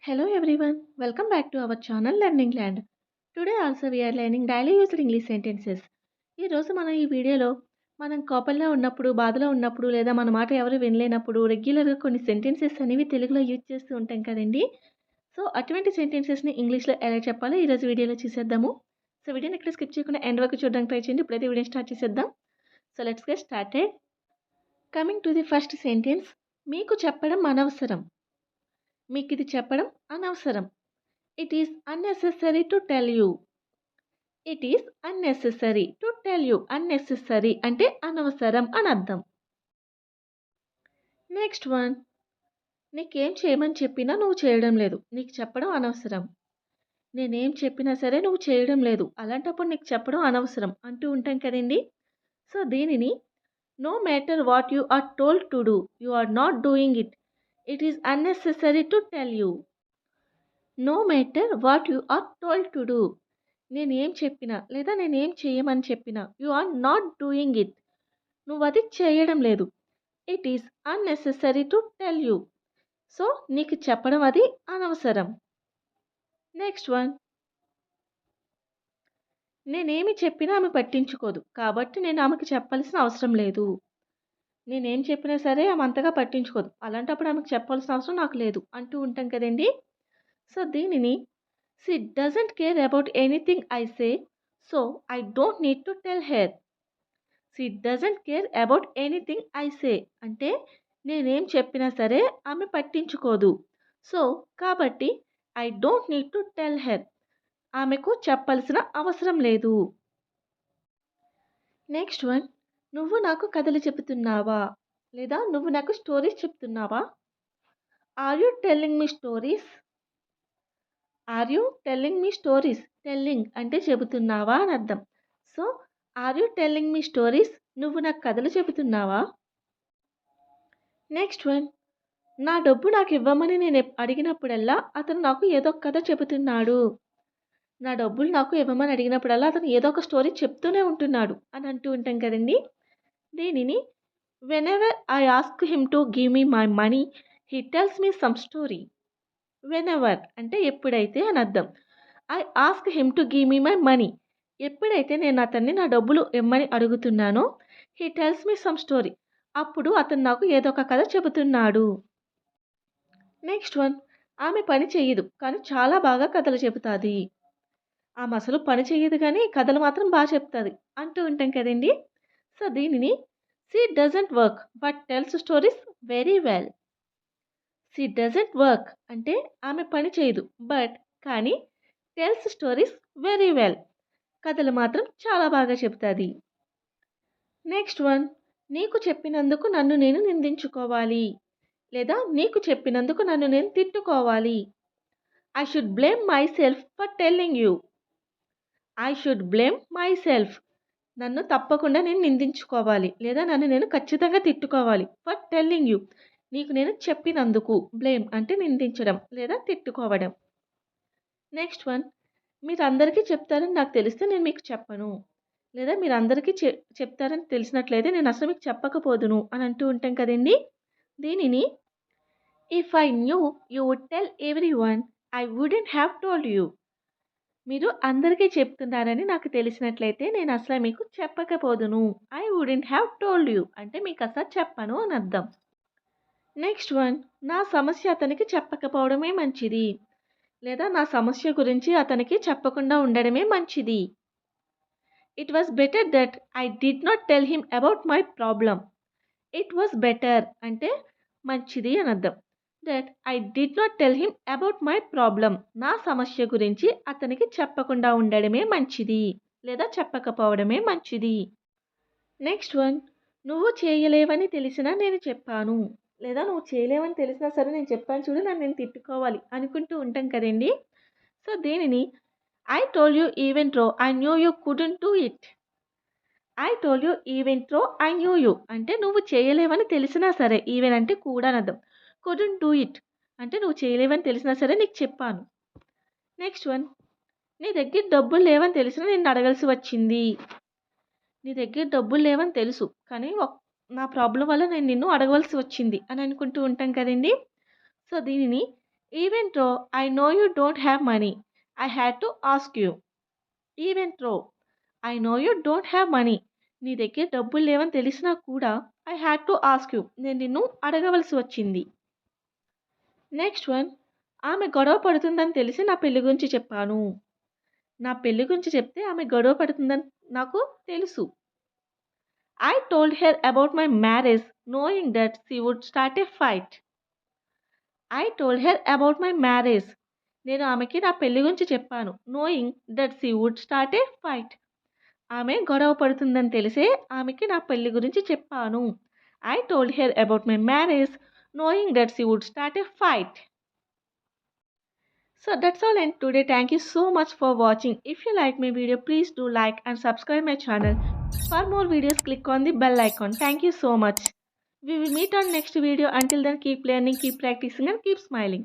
Hello everyone, welcome back to our channel Learning Land. Today also we are learning daily used English sentences. ఈ రోజు మనం ఈ వీడియోలో మనం కోపంలో ఉన్నప్పుడు, బాధలో ఉన్నప్పుడు లేదా మన మాట ఎవరు వినలేనప్పుడు రెగ్యులర్‌గా కొన్ని సెంటెన్సెస్ అనేవి తెలుగులో యూజ్ చేస్తూ ఉంటాం కదండీ. సో అటువంటి సెంటెన్సెస్‌ని ఇంగ్లీష్‌లో ఎలా చెప్పాలో ఈ రోజు వీడియోలో చూసేద్దాము. సో వీడియోని ఎక్కడ స్కిప్ చేయకుండా ఎండ్ వరకు చూడడానికి ట్రై చేయండి. ఇప్పుడైతే వీడియోని స్టార్ట్ చేసేద్దాం. So let's get started. Coming to the first sentence, మీకు చెప్పడం అనవసరం. మీకు ఇది చెప్పడం అనవసరం. It is unnecessary to tell you. It is unnecessary to tell you. Unnecessary అంటే అనవసరం అని అర్థం. నెక్స్ట్ వన్, నీకేం చేయమని చెప్పినా నువ్వు చేయడం లేదు, నీకు చెప్పడం అనవసరం. నేనేం చెప్పినా సరే నువ్వు చేయడం లేదు, అలాంటప్పుడు నీకు చెప్పడం అనవసరం అంటూ ఉంటాం కదండి. సో దీనిని no matter what you are told to do, you are not doing it, it is unnecessary to tell you. No matter what you are told to do, నేనేం చెప్పినా లేదా నేనేం చేయమని చెప్పినా you are not doing it, నువ్వు అది చేయడం లేదు. It is unnecessary to tell you, so నీకు చెప్పడం అది అనవసరం. నెక్స్ట్ వన్, నేనేమి చెప్పినా ఆమె పట్టించుకోదు, కాబట్టి నేను ఆమెకు చెప్పాల్సిన అవసరం లేదు. నేనేం చెప్పినా సరే ఆమె అంతగా పట్టించుకోదు, అలాంటప్పుడు ఆమెకు చెప్పాల్సిన అవసరం నాకు లేదు అంటూ ఉంటాం కదండి. సో దీనిని she doesn't care about anything I say, so I don't need to tell her. She doesn't care about anything I say అంటే నేనేం చెప్పినా సరే ఆమె పట్టించుకోదు. సో కాబట్టి I don't need to tell her, ఆమెకు చెప్పాల్సిన అవసరం లేదు. నెక్స్ట్ వన్, నువ్వు నాకు కథలు చెబుతున్నావా లేదా నువ్వు నాకు స్టోరీస్ చెప్తున్నావా. Are you telling me stories. Are you telling me stories, telling అంటే చెబుతున్నావా అని అర్థం. So are you telling me stories, నువ్వు నాకు కథలు చెబుతున్నావా. నెక్స్ట్ వన్, నా డబ్బు నాకు ఇవ్వమని నేను అడిగినప్పుడల్లా అతను నాకు ఏదో ఒక కథ చెబుతున్నాడు. నా డబ్బులు నాకు ఇవ్వమని అడిగినప్పుడల్లా అతను ఏదో ఒక స్టోరీ చెప్తూనే ఉంటున్నాడు అని అంటూ ఉంటాం కదండి. దీనిని whenever I ask him to give me my money he tells me some story. Whenever అంటే ఎప్పుడైతే అని అర్థం. I ask him to give me my money, ఎప్పుడైతే నేను అతన్ని నా డబ్బులు ఇమ్మని అడుగుతున్నానో he tells me some story, అప్పుడు అతను నాకు ఏదో ఒక కథ చెబుతున్నాడు. నెక్స్ట్ వన్, ఆమె పని చెయ్యదు కానీ చాలా బాగా కథలు చెబుతుంది. ఆమె అసలు పని చెయ్యదు కానీ కథలు మాత్రం బాగా చెప్తుంది అంటూ ఉంటాం కదండి. సో దీనిని she doesn't work but tells stories very well. She doesn't work అంటే ఆమె పని చేయదు, బట్ కానీ టెల్స్ స్టోరీస్ వెరీ వెల్, కథలు మాత్రం చాలా బాగా చెప్తుంది. నెక్స్ట్ వన్, నీకు చెప్పినందుకు నన్ను నేను నిందించుకోవాలి లేదా నీకు చెప్పినందుకు నన్ను నేను తిట్టుకోవాలి. I should blame myself for telling you. I should blame myself, నన్ను తప్పకుండా నేను నిందించుకోవాలి లేదా నన్ను నేను ఖచ్చితంగా తిట్టుకోవాలి. ఫర్ టెల్లింగ్ యూ, నీకు నేను చెప్పినందుకు. బ్లేమ్ అంటే నిందించడం లేదా తిట్టుకోవడం. నెక్స్ట్ వన్, మీరు అందరికీ చెప్తారని నాకు తెలిస్తే నేను మీకు చెప్పను లేదా మీరు అందరికీ చెప్తారని తెలిసినట్లయితే నేను అసలు మీకు చెప్పకపోదును అని అంటూ ఉంటాం కదండి. దీనిని if I knew you would tell everyone I wouldn't have told you. మీరు అందరికీ చెప్తున్నారని నాకు తెలిసినట్లయితే నేను అసలు మీకు చెప్పకపోదును. I wouldn't have told you అంటే మీకు అసలు చెప్పను అని అర్థం. నెక్స్ట్ వన్, నా సమస్య అతనికి చెప్పకపోవడమే మంచిది లేదా నా సమస్య గురించి అతనికి చెప్పకుండా ఉండడమే మంచిది. It was better that I did not tell him about my problem. It was better అంటే మంచిది అని అర్థం. That I did not tell him about my problem, నా సమస్య గురించి అతనికి చెప్పకుండా ఉండడమే మంచిది లేదా చెప్పకపోవడమే మంచిది. నెక్స్ట్ వన్, నువ్వు చేయలేవని తెలిసినా నేను చెప్పాను లేదా నువ్వు చేయలేవని తెలిసినా సరే నేను చెప్పాను చూడు నన్ను నేను తిట్టుకోవాలి అనుకుంటూ ఉంటాం కదండి. సో దీనిని I told you even though I knew you couldn't do it. I told you even though I knew you అంటే నువ్వు చేయలేవని తెలిసినా సరే, ఈవెన్ అంటే కూడా అని అర్థం. కుడెంట్ డూ ఇట్ అంటే నువ్వు చేయలేవని తెలిసినా సరే నీకు చెప్పాను. నెక్స్ట్ వన్, నీ దగ్గర డబ్బులు లేవని తెలిసినా నిన్ను అడగాల్సి వచ్చింది. నీ దగ్గర డబ్బులు లేవని తెలుసు కానీ నా ప్రాబ్లం వల్ల నేను నిన్ను అడగవలసి వచ్చింది అని అనుకుంటూ ఉంటాం కదండి. సో దీనిని even though I know you don't have money I had to ask you. Even though I know you don't have money. నీ దగ్గర డబ్బులు లేవని తెలిసినా కూడా I had to ask you. నేను నిన్ను అడగవలసి వచ్చింది. నెక్స్ట్ వన్, ఆమె గొడవ పడుతుందని తెలిసి నా పెళ్లి గురించి చెప్పాను. నా పెళ్లి గురించి చెప్తే ఆమె గొడవ పడుతుందని నాకు తెలుసు. I told her about my marriage knowing that she would start a fight. I told her about my marriage. నేను ఆమెకి నా పెళ్లి గురించి చెప్పాను. Knowing that she would start a fight. ఆమె గొడవ పడుతుందని తెలిసే ఆమెకి నా పెళ్లి గురించి చెప్పాను. I told her about my marriage knowing that she would start a fight. So that's all and today. Thank you so much for watching. If you like my video, please do like and subscribe my channel. For more videos, click on the bell icon. Thank you so much. We will meet on next video. Until then, keep learning, keep practicing and keep smiling.